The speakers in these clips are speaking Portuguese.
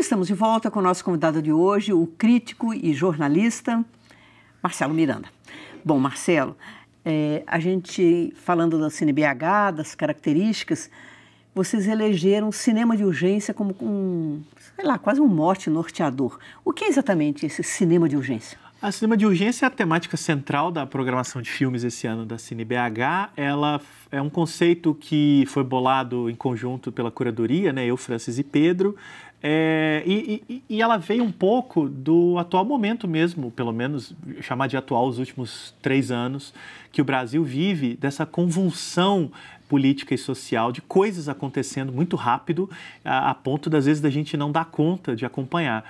Estamos de volta com o nosso convidado de hoje, o crítico e jornalista Marcelo Miranda. Bom, Marcelo, a gente falando da CineBH, das características, vocês elegeram cinema de urgência como quase um mote norteador. O que é exatamente esse cinema de urgência? A cinema de urgência é a temática central da programação de filmes esse ano da CineBH. Ela é um conceito que foi bolado em conjunto pela curadoria, né? Eu, Francis e Pedro. E ela veio um pouco do atual momento mesmo, pelo menos chamar de atual os últimos 3 anos, que o Brasil vive dessa convulsão política e social, de coisas acontecendo muito rápido, a ponto das vezes da gente não dar conta de acompanhar.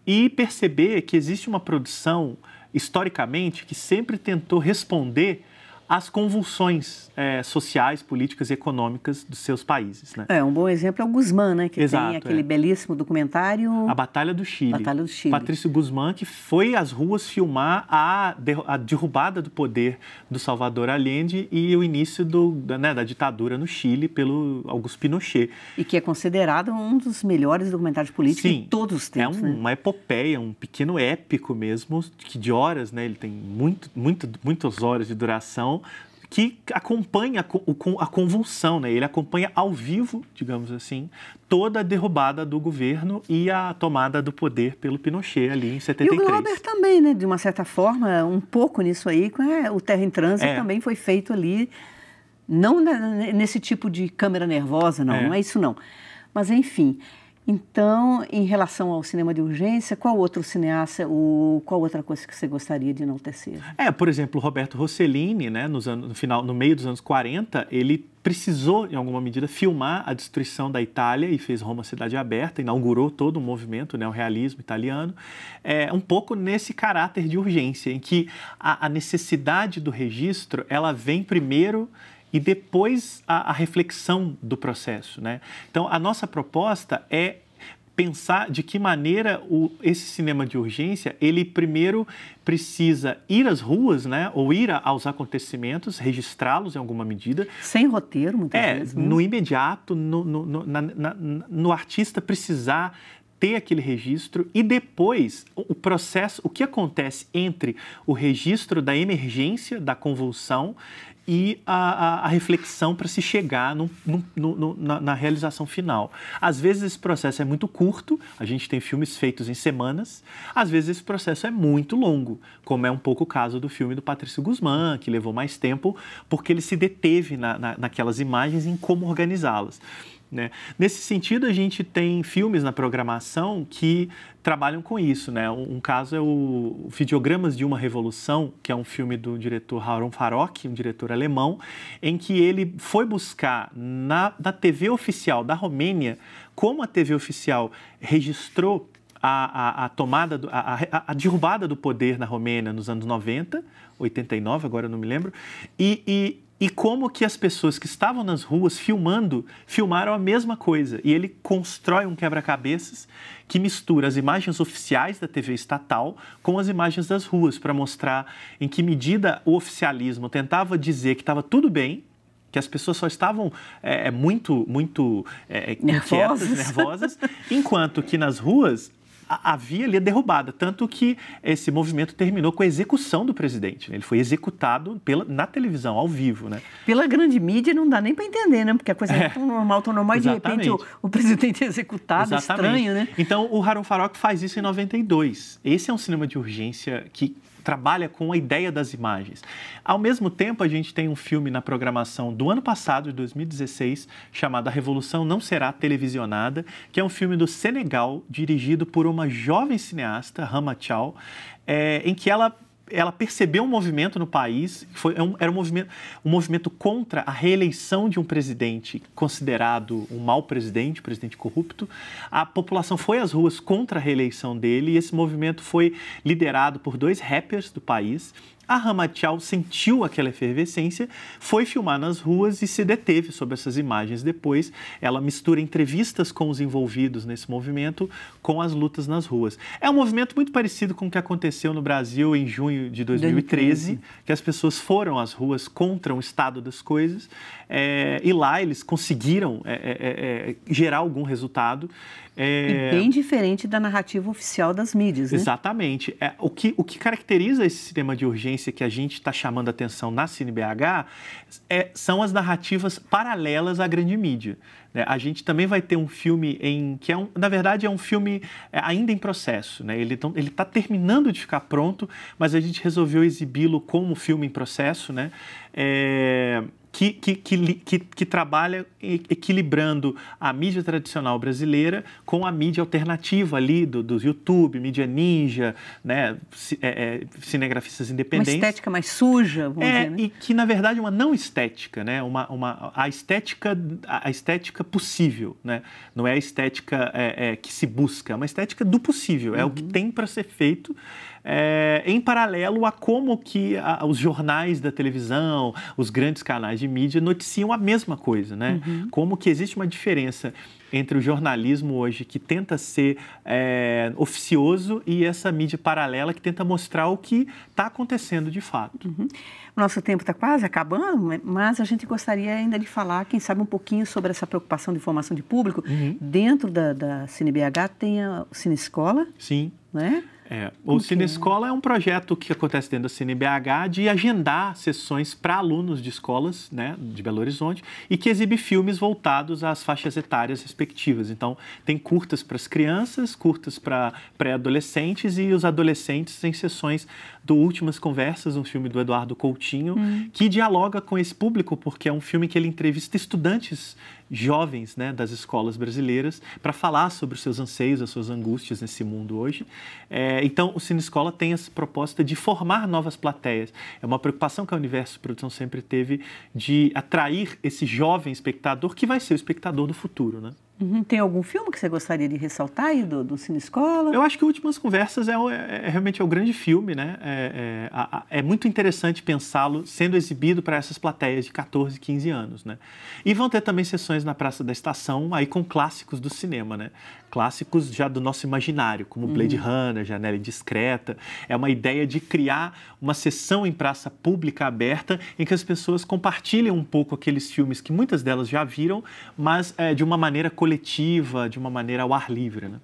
E perceber que existe uma produção, historicamente, que sempre tentou responder às convulsões sociais, políticas e econômicas dos seus países, né? Um bom exemplo é o Guzmán, né? Que Exato, tem aquele belíssimo documentário... A Batalha do Chile. Batalha do Chile. Patrício Guzmán, que foi às ruas filmar a derrubada do poder do Salvador Allende e o início da ditadura no Chile pelo Augusto Pinochet. E que é considerado um dos melhores documentários políticos de todos os tempos. É uma epopeia, um pequeno épico mesmo, que de horas, né? Ele tem muitas horas de duração, que acompanha a convulsão, né? Ele acompanha ao vivo, digamos assim, toda a derrubada do governo e a tomada do poder pelo Pinochet ali em 73. E o Glauber também, né? De uma certa forma, um pouco nisso aí, o Terra em Trânsito também foi feito ali, não nesse tipo de câmera nervosa, não é isso não. Mas, enfim... Então, em relação ao cinema de urgência, qual outro cineasta, qual outra coisa que você gostaria de enaltecer? Por exemplo, o Roberto Rossellini, né, no meio dos anos 40, ele precisou, em alguma medida, filmar a destruição da Itália e fez Roma Cidade Aberta, inaugurou todo um movimento, né, o realismo italiano, um pouco nesse caráter de urgência, em que a necessidade do registro, ela vem primeiro e depois a reflexão do processo, né? Então, a nossa proposta é pensar de que maneira esse cinema de urgência, ele primeiro precisa ir às ruas, né? Ou ir aos acontecimentos, registrá-los em alguma medida. Sem roteiro, muitas vezes. No imediato, no artista precisar ter aquele registro e depois o processo, o que acontece entre o registro da emergência, da convulsão e a reflexão para se chegar na realização final. Às vezes esse processo é muito curto, a gente tem filmes feitos em semanas, às vezes esse processo é muito longo, como é um pouco o caso do filme do Patrício Guzmán, que levou mais tempo, porque ele se deteve naquelas imagens em como organizá-las, né? Nesse sentido, a gente tem filmes na programação que trabalham com isso, né? Um caso é o Videogramas de uma Revolução, que é um filme do diretor Harun Farok, um diretor alemão, em que ele foi buscar na TV oficial da Romênia, como a TV oficial registrou a derrubada do poder na Romênia nos anos 90, 89, agora eu não me lembro, e como que as pessoas que estavam nas ruas filmaram a mesma coisa. E ele constrói um quebra-cabeças que mistura as imagens oficiais da TV estatal com as imagens das ruas, para mostrar em que medida o oficialismo tentava dizer que estava tudo bem, que as pessoas só estavam muito inquietas, nervosas, enquanto que nas ruas havia ali a derrubada, tanto que esse movimento terminou com a execução do presidente, né? Ele foi executado na televisão, ao vivo, né? Pela grande mídia não dá nem para entender, né? Porque a coisa é tão normal, e de repente o presidente é executado, estranho, né? Então, o Harun Farok faz isso em 92. Esse é um cinema de urgência que trabalha com a ideia das imagens. Ao mesmo tempo, a gente tem um filme na programação do ano passado, de 2016, chamado A Revolução Não Será Televisionada, que é um filme do Senegal, dirigido por uma jovem cineasta, Rahma Thiaw, em que ela percebeu um movimento no país, era um movimento contra a reeleição de um presidente considerado um mau presidente, presidente corrupto. A população foi às ruas contra a reeleição dele e esse movimento foi liderado por 2 rappers do país. A Rahma Thiaw sentiu aquela efervescência, foi filmar nas ruas e se deteve sobre essas imagens. Depois, ela mistura entrevistas com os envolvidos nesse movimento com as lutas nas ruas. É um movimento muito parecido com o que aconteceu no Brasil em junho de 2013, que as pessoas foram às ruas contra o estado das coisas e lá eles conseguiram gerar algum resultado. E bem diferente da narrativa oficial das mídias, né? Exatamente. O que caracteriza esse cinema de urgência que a gente está chamando a atenção na CineBH são as narrativas paralelas à grande mídia. Né? A gente também vai ter um filme que na verdade é um filme ainda em processo. Né? Ele está terminando de ficar pronto, mas a gente resolveu exibi-lo como filme em processo, né? Que trabalha equilibrando a mídia tradicional brasileira com a mídia alternativa ali do YouTube, mídia ninja, né, cinegrafistas independentes. Uma estética mais suja, vamos dizer, né? E que, na verdade, é uma não estética, né? A estética possível, né? Não é a estética que se busca, é uma estética do possível, é o que tem para ser feito. Em paralelo a como que os jornais da televisão, os grandes canais de mídia noticiam a mesma coisa, né? Como que existe uma diferença entre o jornalismo hoje que tenta ser oficioso e essa mídia paralela que tenta mostrar o que está acontecendo de fato. O nosso tempo está quase acabando, mas a gente gostaria ainda de falar, quem sabe, um pouquinho sobre essa preocupação de formação de público. Dentro da CineBH tem a Cinescola. Sim. Né? O Cinescola é um projeto que acontece dentro da CineBH de agendar sessões para alunos de escolas, né, de Belo Horizonte e que exibe filmes voltados às faixas etárias respectivas. Então, tem curtas para as crianças, curtas para pré-adolescentes e os adolescentes em sessões do Últimas Conversas, um filme do Eduardo Coutinho, que dialoga com esse público, porque é um filme que ele entrevista estudantes jovens, né, das escolas brasileiras para falar sobre os seus anseios, as suas angústias nesse mundo hoje. Então, o Cinescola tem essa proposta de formar novas plateias. É uma preocupação que a Universo Produção sempre teve de atrair esse jovem espectador que vai ser o espectador do futuro, né? Tem algum filme que você gostaria de ressaltar aí do Cinescola? Eu acho que Últimas Conversas realmente é o grande filme, né? É muito interessante pensá-lo sendo exibido para essas plateias de 14, 15 anos, né? E vão ter também sessões na Praça da Estação, aí com clássicos do cinema, né? Clássicos já do nosso imaginário, como Blade Runner, Janela Indiscreta. É uma ideia de criar uma sessão em praça pública aberta em que as pessoas compartilham um pouco aqueles filmes que muitas delas já viram, mas de uma maneira coletiva, de uma maneira ao ar livre, né?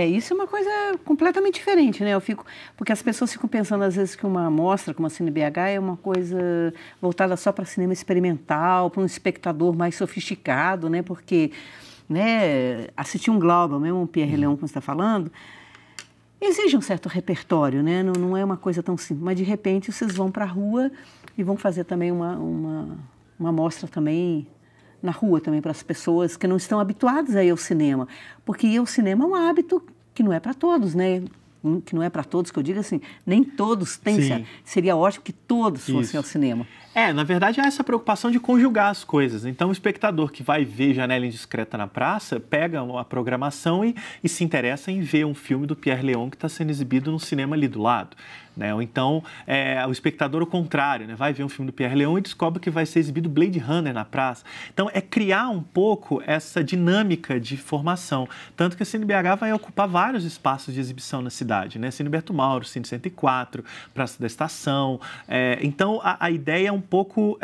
Isso é uma coisa completamente diferente, né? Porque as pessoas ficam pensando, às vezes, que uma mostra como a CineBH é uma coisa voltada só para cinema experimental, para um espectador mais sofisticado, né? Porque, né, assistir um Glauber, mesmo um Pierre Léon, como você está falando, exige um certo repertório, né? Não é uma coisa tão simples. Mas, de repente, vocês vão para a rua e vão fazer também uma mostra também na rua também para as pessoas que não estão habituadas a ir ao cinema, porque ir ao cinema é um hábito que não é para todos, né? Que não é para todos, que eu digo assim, nem todos têm. Seria ótimo que todos fossem ao cinema. Na verdade, há essa preocupação de conjugar as coisas. Então, o espectador que vai ver Janela Indiscreta na praça, pega a programação e se interessa em ver um filme do Pierre Léon que está sendo exibido no cinema ali do lado. Né? Ou então, o espectador, ao contrário, né? Vai ver um filme do Pierre Léon e descobre que vai ser exibido Blade Runner na praça. Então, é criar um pouco essa dinâmica de formação. Tanto que a CineBH vai ocupar vários espaços de exibição na cidade. Né? Cine Berto Mauro, Cine 104, Praça da Estação. Então, a ideia é um pouco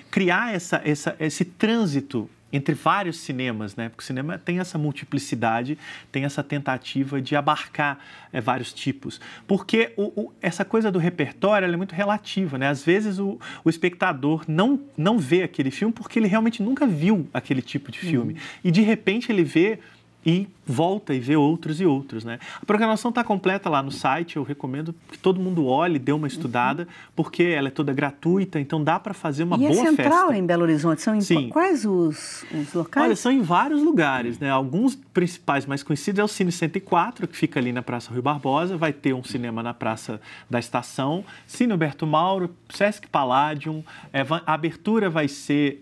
criar esse trânsito entre vários cinemas, né? Porque o cinema tem essa multiplicidade, tem essa tentativa de abarcar vários tipos. Porque essa coisa do repertório ela é muito relativa, né? Às vezes o espectador não vê aquele filme porque ele realmente nunca viu aquele tipo de filme. E de repente ele vê e volta e vê outros e outros, né? A programação está completa lá no site, eu recomendo que todo mundo olhe, dê uma estudada, porque ela é toda gratuita, então dá para fazer uma boa festa. E é central em Belo Horizonte? São quais os locais? Olha, são em vários lugares, né? Alguns principais mais conhecidos é o Cine 104, que fica ali na Praça Rui Barbosa, vai ter um cinema na Praça da Estação, Cine Berto Mauro, Sesc Palladium, a abertura vai ser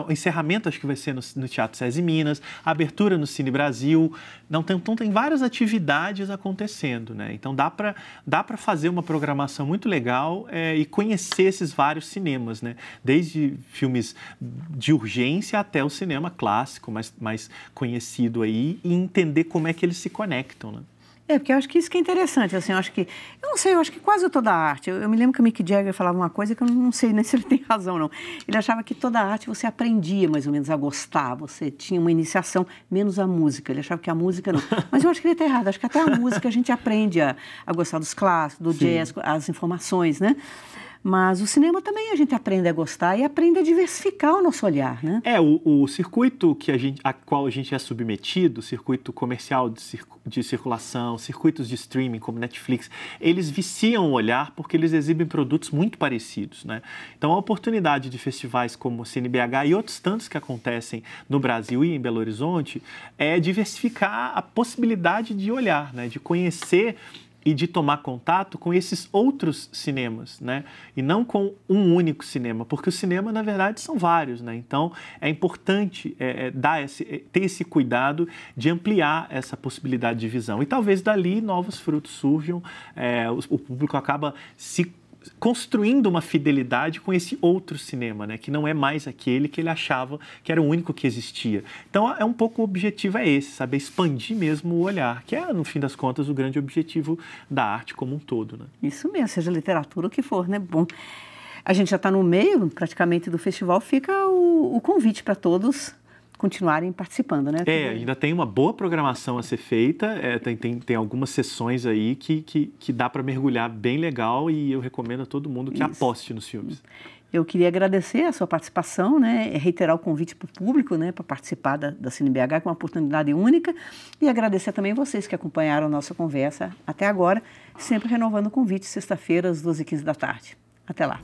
o encerramento acho que vai ser no Teatro SESI Minas, a abertura no Cine Brasil. Então tem várias atividades acontecendo, né? Então dá para fazer uma programação muito legal e conhecer esses vários cinemas, né? Desde filmes de urgência até o cinema clássico, mais conhecido aí, e entender como é que eles se conectam, né? Porque eu acho que isso que é interessante, assim, eu acho que, eu não sei, eu acho que quase toda a arte, eu me lembro que o Mick Jagger falava uma coisa que eu não sei nem se ele tem razão, não. Ele achava que toda a arte você aprendia mais ou menos a gostar, você tinha uma iniciação, menos a música, ele achava que a música não. Mas eu acho que ele está errado, acho que até a música a gente aprende a gostar dos clássicos, do jazz, as informações, né? Mas o cinema também a gente aprende a gostar e aprende a diversificar o nosso olhar, né? O circuito a qual a gente é submetido, circuito comercial de circulação, circuitos de streaming como Netflix, eles viciam o olhar porque eles exibem produtos muito parecidos, né? Então, a oportunidade de festivais como o CineBH e outros tantos que acontecem no Brasil e em Belo Horizonte é diversificar a possibilidade de olhar, né? De conhecer e de tomar contato com esses outros cinemas, né? E não com um único cinema, porque o cinema, na verdade, são vários, né? Então, é importante ter esse cuidado de ampliar essa possibilidade de visão. E talvez dali novos frutos surjam, o público acaba se construindo uma fidelidade com esse outro cinema, né? Que não é mais aquele que ele achava que era o único que existia. Então, um pouco o objetivo é esse, saber expandir mesmo o olhar, que é, no fim das contas, o grande objetivo da arte como um todo, né? Isso mesmo, seja literatura ou o que for, né? Bom, a gente já está no meio, praticamente, do festival, fica o convite para todos continuarem participando, né? Ainda tem uma boa programação a ser feita, tem algumas sessões aí que dá para mergulhar bem legal e eu recomendo a todo mundo que aposte nos filmes. Eu queria agradecer a sua participação, né? Reiterar o convite para o público, né? Para participar da CineBH, que é uma oportunidade única, e agradecer também vocês que acompanharam a nossa conversa até agora, sempre renovando o convite, sexta-feira, às 12h15 da tarde. Até lá.